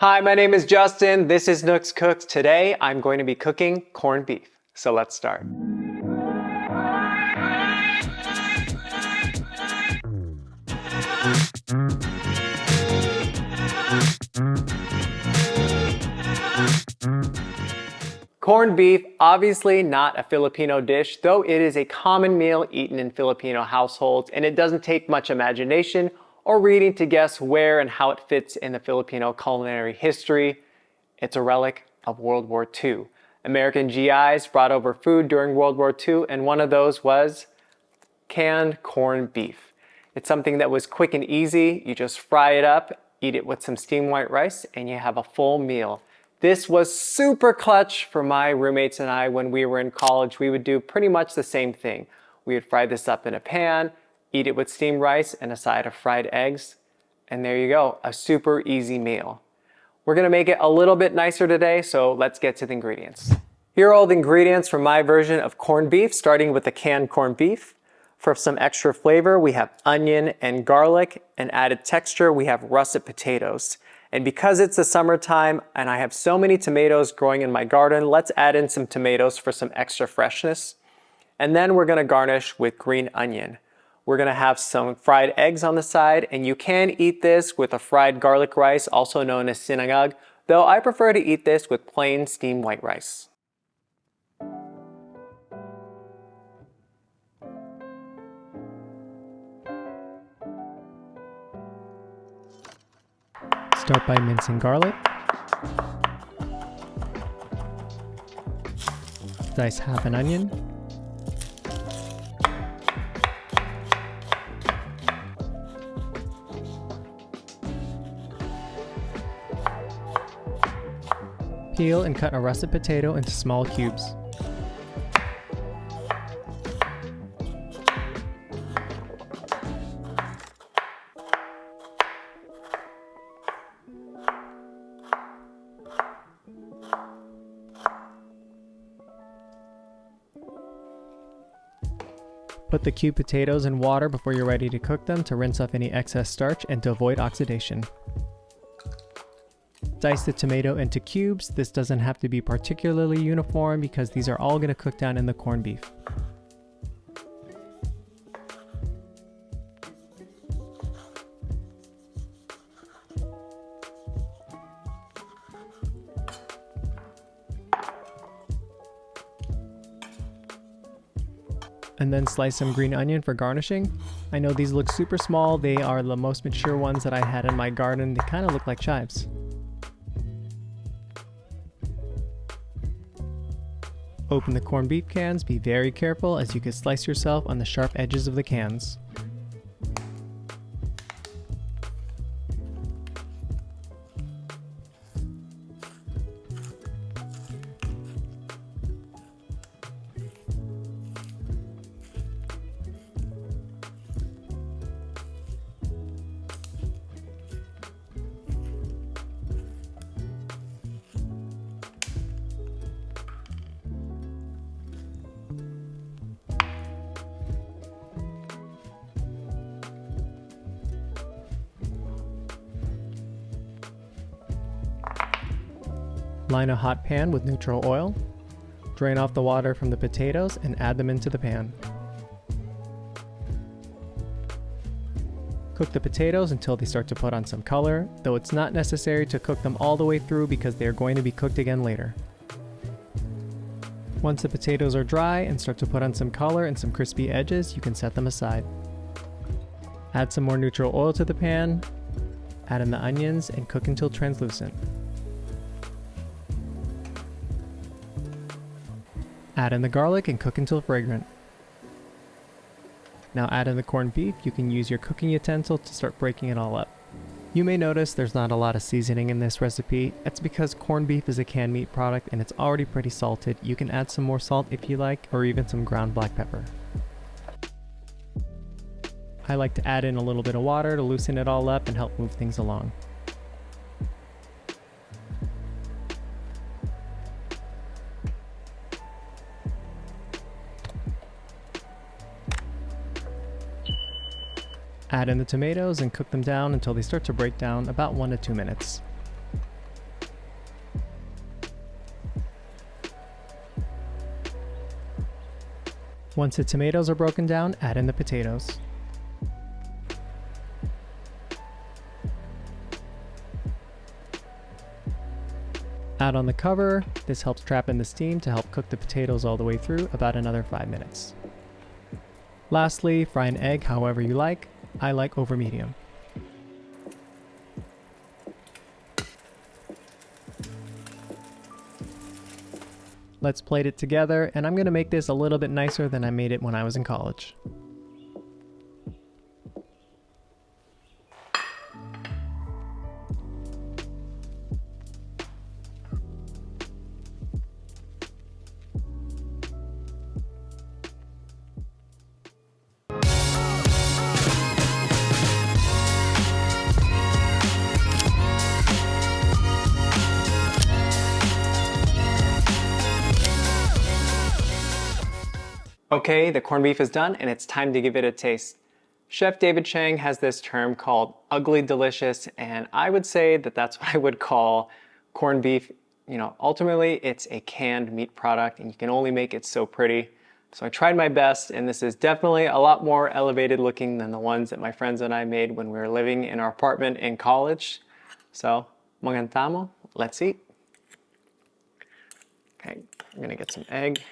Hi, my name is Justin. This is Nooks Cooks. Today, I'm going to be cooking corned beef. So let's start. Corned beef, obviously not a Filipino dish, though it is a common meal eaten in Filipino households, and it doesn't take much imagination or reading to guess where and how it fits in the Filipino culinary history. It's a relic of World War II. American GIs brought over food during World War II, and one of those was canned corned beef. It's something that was quick and easy. You just fry it up, eat it with some steamed white rice, and you have a full meal. This was super clutch for my roommates and I when we were in college. We would do pretty much the same thing. We would fry this up in a pan, eat it with steamed rice and a side of fried eggs, and there you go, a super easy meal. We're gonna make it a little bit nicer today, so let's get to the ingredients. Here are all the ingredients for my version of corned beef, starting with the canned corned beef. For some extra flavor, we have onion and garlic, and added texture, we have russet potatoes. And because it's the summertime and I have so many tomatoes growing in my garden, let's add in some tomatoes for some extra freshness. And then we're gonna garnish with green onion. We're gonna have some fried eggs on the side, and you can eat this with a fried garlic rice, also known as sinangag, though I prefer to eat this with plain steamed white rice. Start by mincing garlic. Dice half an onion. Peel and cut a russet potato into small cubes. Put the cubed potatoes in water before you're ready to cook them to rinse off any excess starch and to avoid oxidation. Dice the tomato into cubes. This doesn't have to be particularly uniform because these are all going to cook down in the corned beef. And then slice some green onion for garnishing. I know these look super small. They are the most mature ones that I had in my garden. They kind of look like chives. Open the corned beef cans. Be very careful as you could slice yourself on the sharp edges of the cans. Line a hot pan with neutral oil. Drain off the water from the potatoes and add them into the pan. Cook the potatoes until they start to put on some color, though it's not necessary to cook them all the way through because they are going to be cooked again later. Once the potatoes are dry and start to put on some color and some crispy edges, you can set them aside. Add some more neutral oil to the pan, add in the onions, and cook until translucent. Add in the garlic and cook until fragrant. Now add in the corned beef. You can use your cooking utensil to start breaking it all up. You may notice there's not a lot of seasoning in this recipe. It's because corned beef is a canned meat product and it's already pretty salted. You can add some more salt if you like, or even some ground black pepper. I like to add in a little bit of water to loosen it all up and help move things along. Add in the tomatoes and cook them down until they start to break down, about 1 to 2 minutes. Once the tomatoes are broken down, add in the potatoes. Add on the cover. This helps trap in the steam to help cook the potatoes all the way through, about another 5 minutes. Lastly, fry an egg however you like. I like over medium. Let's plate it together, and I'm going to make this a little bit nicer than I made it when I was in college. Okay, the corned beef is done and it's time to give it a taste. Chef David Chang has this term called ugly delicious, and I would say that that's what I would call corned beef. You know, ultimately it's a canned meat product and you can only make it so pretty. So I tried my best, and this is definitely a lot more elevated looking than the ones that my friends and I made when we were living in our apartment in college. So, magandang, let's eat. Okay, I'm gonna get some egg,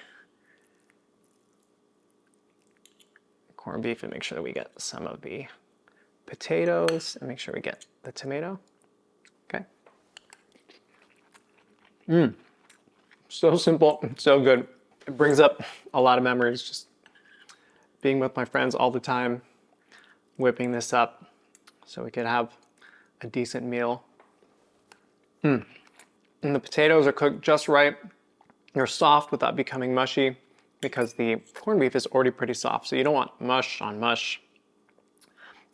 corned beef, and make sure that we get some of the potatoes, and make sure we get the tomato. Okay. So simple, so good. It brings up a lot of memories, just being with my friends all the time, whipping this up so we could have a decent meal. And the potatoes are cooked just right. They're soft without becoming mushy, because the corned beef is already pretty soft, so you don't want mush on mush.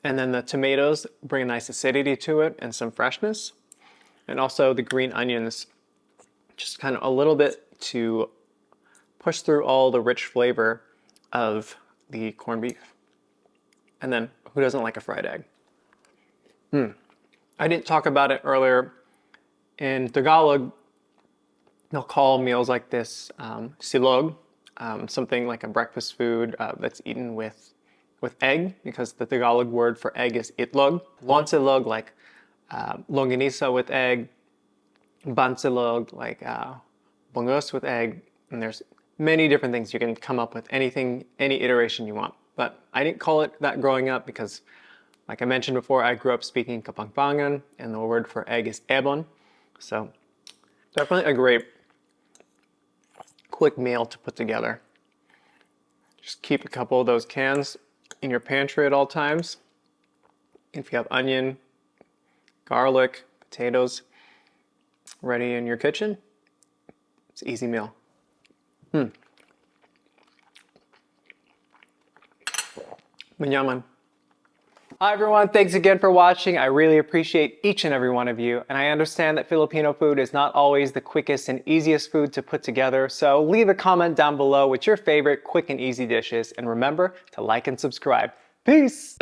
And then the tomatoes bring a nice acidity to it and some freshness. And also the green onions, just kind of a little bit to push through all the rich flavor of the corned beef. And then who doesn't like a fried egg? I didn't talk about it earlier. In Tagalog, they'll call meals like this silog. Something like a breakfast food that's eaten with egg, because the Tagalog word for egg is itlog. Lonsilog, like longanisa with egg. Bansilog, like bungos with egg. And there's many different things. You can come up with anything, any iteration you want. But I didn't call it that growing up because, like I mentioned before, I grew up speaking Kapampangan, and the word for egg is ebon. So definitely a great quick meal to put together. Just keep a couple of those cans in your pantry at all times. If you have onion, garlic, potatoes ready in your kitchen, it's an easy meal. Manyaman. Hi everyone, thanks again for watching. I really appreciate each and every one of you, and I understand that Filipino food is not always the quickest and easiest food to put together, so leave a comment down below with your favorite quick and easy dishes, and remember to like and subscribe. Peace!